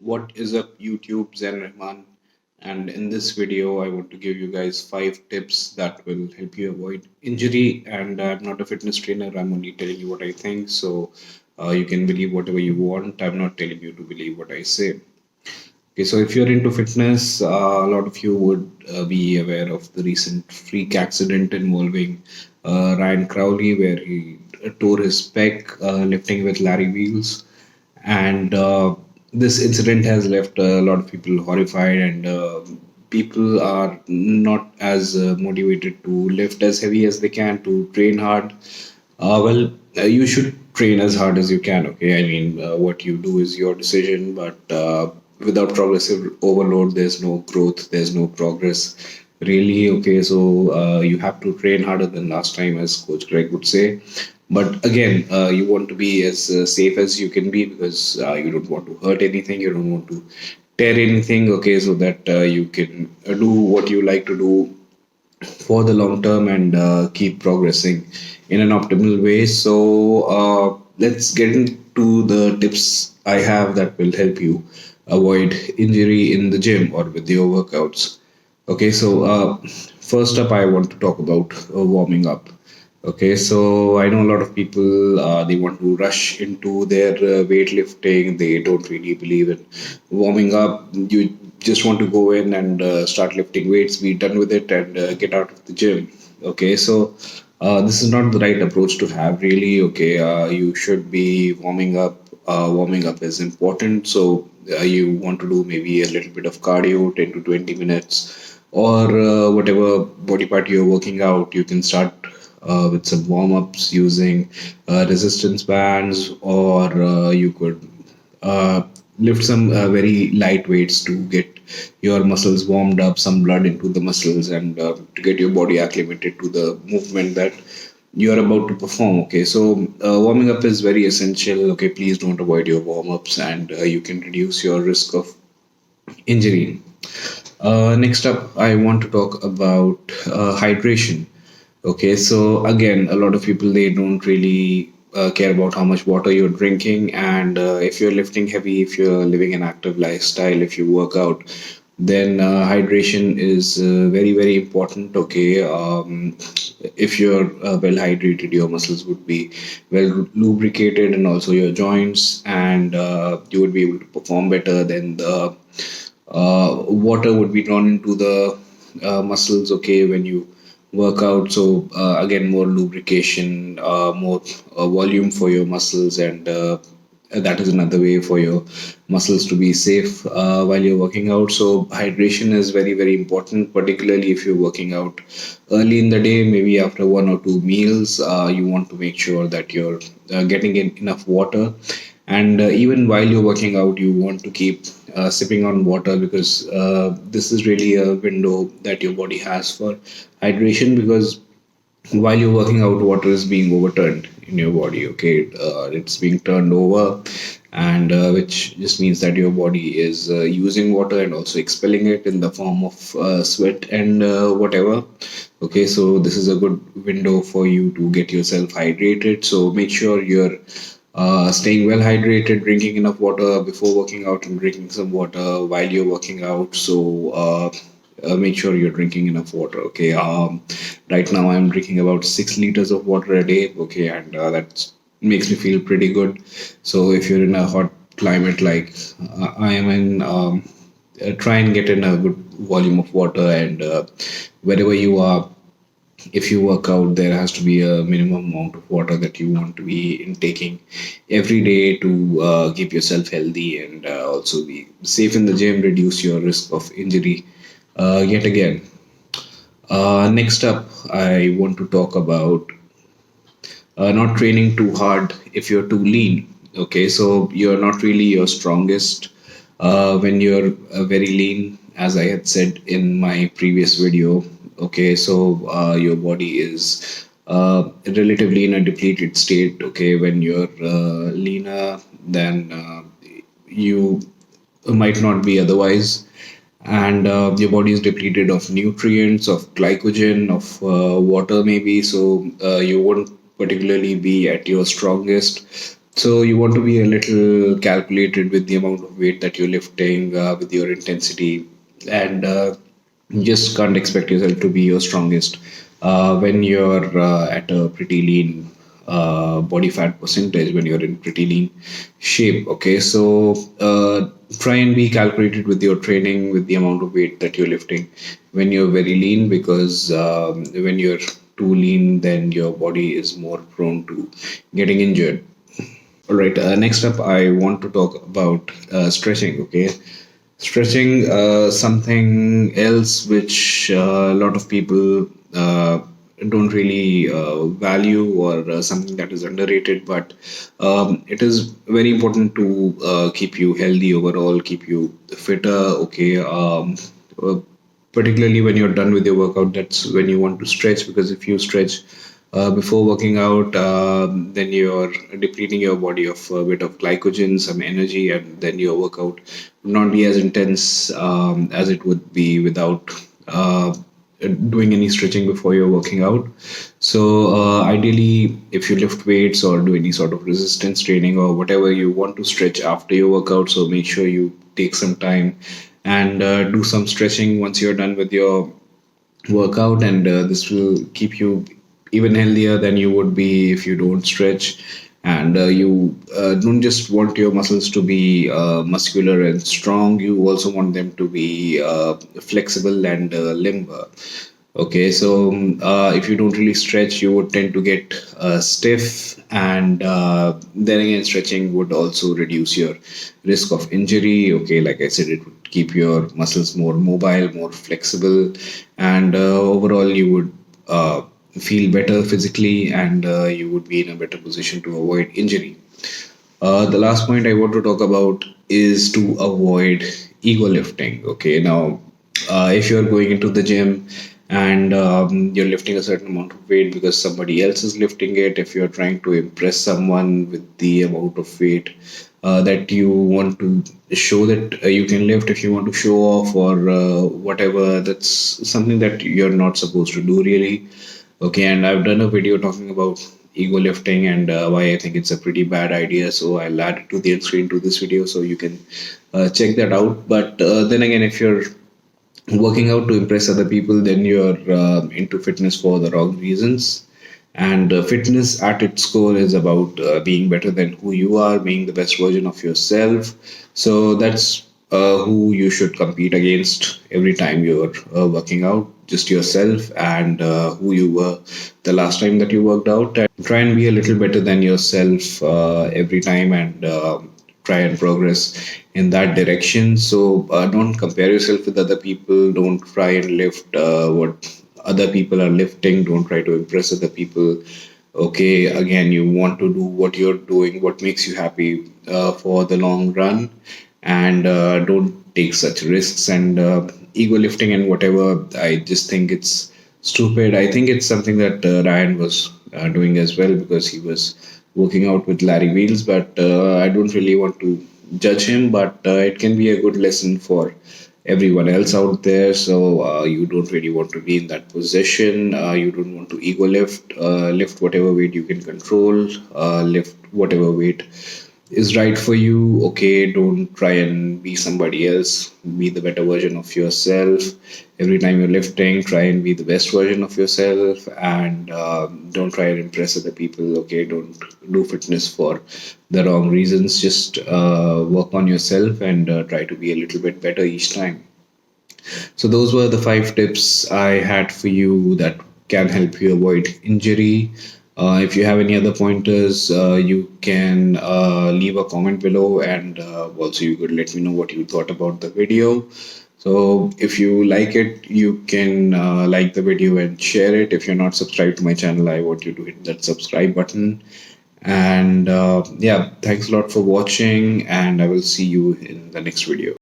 What is up, YouTube? Zen Rahman. And in this video, I want to give you guys 5 tips that will help you avoid injury. And I'm not a fitness trainer, I'm only telling you what I think. So you can believe whatever you want. I'm not telling you to believe what I say. Okay, so if you're into fitness, a lot of you would be aware of the recent freak accident involving Ryan Crowley, where he tore his pec lifting with Larry Wheels. And this incident has left a lot of people horrified, and people are not as motivated to lift as heavy as they can, to train hard. You should train as hard as you can. Okay, I mean, what you do is your decision, but without progressive overload, there's no growth, there's no progress. Really, okay, so you have to train harder than last time, as Coach Greg would say. But again, you want to be as safe as you can be, because you don't want to hurt anything, you don't want to tear anything, okay, so that you can do what you like to do for the long term and keep progressing in an optimal way. So let's get into the tips I have that will help you avoid injury in the gym or with your workouts. Okay, so first up, I want to talk about warming up. Okay, so I know a lot of people they want to rush into their weightlifting. They don't really believe in warming up. You just want to go in and start lifting weights, be done with it, and get out of the gym. Okay, so this is not the right approach to have, really. Okay, you should be warming up. Warming up is important. So you want to do maybe a little bit of cardio, 10 to 20 minutes, or whatever body part you're working out. You can start with some warm ups using resistance bands, or you could uh, lift some very light weights to get your muscles warmed up, some blood into the muscles, and to get your body acclimated to the movement that you are about to perform. Okay, so warming up is very essential. Okay, please don't avoid your warm ups, and you can reduce your risk of injury. Next up, I want to talk about hydration. Okay, so again, a lot of people, they don't really care about how much water you're drinking, and if you're lifting heavy, if you're living an active lifestyle, if you work out, then hydration is very important. Okay, if you're well hydrated, your muscles would be well lubricated, and also your joints, and you would be able to perform better. Then the water would be drawn into the muscles, okay, when you work out. So again, more lubrication, more volume for your muscles, and that is another way for your muscles to be safe while you're working out. So hydration is very important, particularly if you're working out early in the day, maybe after 1 or 2 meals. You want to make sure that you're getting in enough water, and even while you're working out, you want to keep sipping on water, because this is really a window that your body has for hydration. Because while you're working out, water is being overturned in your body. Okay, it's being turned over, and which just means that your body is using water and also expelling it in the form of sweat and whatever. Okay, so this is a good window for you to get yourself hydrated. So make sure you're staying well hydrated, drinking enough water before working out, and drinking some water while you're working out. So make sure you're drinking enough water. Okay. Right now I'm drinking about 6 liters of water a day. Okay, and that makes me feel pretty good. So if you're in a hot climate like I am in, try and get in a good volume of water, and wherever you are, if you work out, there has to be a minimum amount of water that you want to be intaking every day to keep yourself healthy, and also be safe in the gym, reduce your risk of injury yet again. Next up, I want to talk about not training too hard if you're too lean. Okay, so you're not really your strongest when you're very lean, as I had said in my previous video. Okay, so your body is relatively in a depleted state. Okay, when you're leaner, then you might not be otherwise, and your body is depleted of nutrients, of glycogen, of water maybe, so you won't particularly be at your strongest. So you want to be a little calculated with the amount of weight that you're lifting, with your intensity, and you just can't expect yourself to be your strongest when you're at a pretty lean body fat percentage, when you're in pretty lean shape. Okay, so try and be calculated with your training, with the amount of weight that you're lifting when you're very lean, because when you're too lean, then your body is more prone to getting injured. All right. Next up, I want to talk about stretching. Okay, stretching, something else which a lot of people don't really value, or something that is underrated, but it is very important to keep you healthy overall, keep you fitter. Okay. Uh, Particularly when you're done with your workout, that's when you want to stretch, because if you stretch before working out, then you're depleting your body of a bit of glycogen, some energy, and then your workout would not be as intense as it would be without doing any stretching before you're working out. So, ideally, if you lift weights or do any sort of resistance training or whatever, you want to stretch after your workout. So, make sure you take some time and do some stretching once you're done with your workout, and this will keep you even healthier than you would be if you don't stretch. And you don't just want your muscles to be muscular and strong, you also want them to be flexible and limber. Okay, so if you don't really stretch, you would tend to get stiff, and then again, stretching would also reduce your risk of injury. Okay, like I said, it would keep your muscles more mobile, more flexible, and overall, you would feel better physically, and you would be in a better position to avoid injury. The last point I want to talk about is to avoid ego lifting. Okay, now if you're going into the gym and you're lifting a certain amount of weight because somebody else is lifting it, if you're trying to impress someone with the amount of weight that you want to show that you can lift, if you want to show off or whatever, that's something that you're not supposed to do, really. Okay, and I've done a video talking about ego lifting and why I think it's a pretty bad idea. So I'll add it to the end screen to this video so you can check that out. But then again, if you're working out to impress other people, then you're into fitness for the wrong reasons. And fitness at its core is about being better than who you are, being the best version of yourself. So that's who you should compete against every time you're working out, just yourself and who you were the last time that you worked out. And try and be a little better than yourself every time, and try and progress in that direction. So don't compare yourself with other people. Don't try and lift what other people are lifting. Don't try to impress other people. Okay, again, you want to do what you're doing, what makes you happy for the long run, and don't take such risks. And ego lifting and whatever, I just think it's stupid. I think it's something that Ryan was doing as well, because he was working out with Larry Wheels, but I don't really want to judge him, but it can be a good lesson for everyone else out there. So you don't really want to be in that position. You don't want to ego lift. Lift whatever weight you can control. Lift whatever weight is right for you. Okay, don't try and be somebody else. Be the better version of yourself. Every time you're lifting, try and be the best version of yourself, and don't try and impress other people. Okay, don't do fitness for the wrong reasons. Just work on yourself and try to be a little bit better each time. So those were the 5 tips I had for you that can help you avoid injury. If you have any other pointers, you can leave a comment below, and also you could let me know what you thought about the video. So if you like it, you can like the video and share it. If you're not subscribed to my channel, I want you to hit that subscribe button. And yeah, thanks a lot for watching, and I will see you in the next video.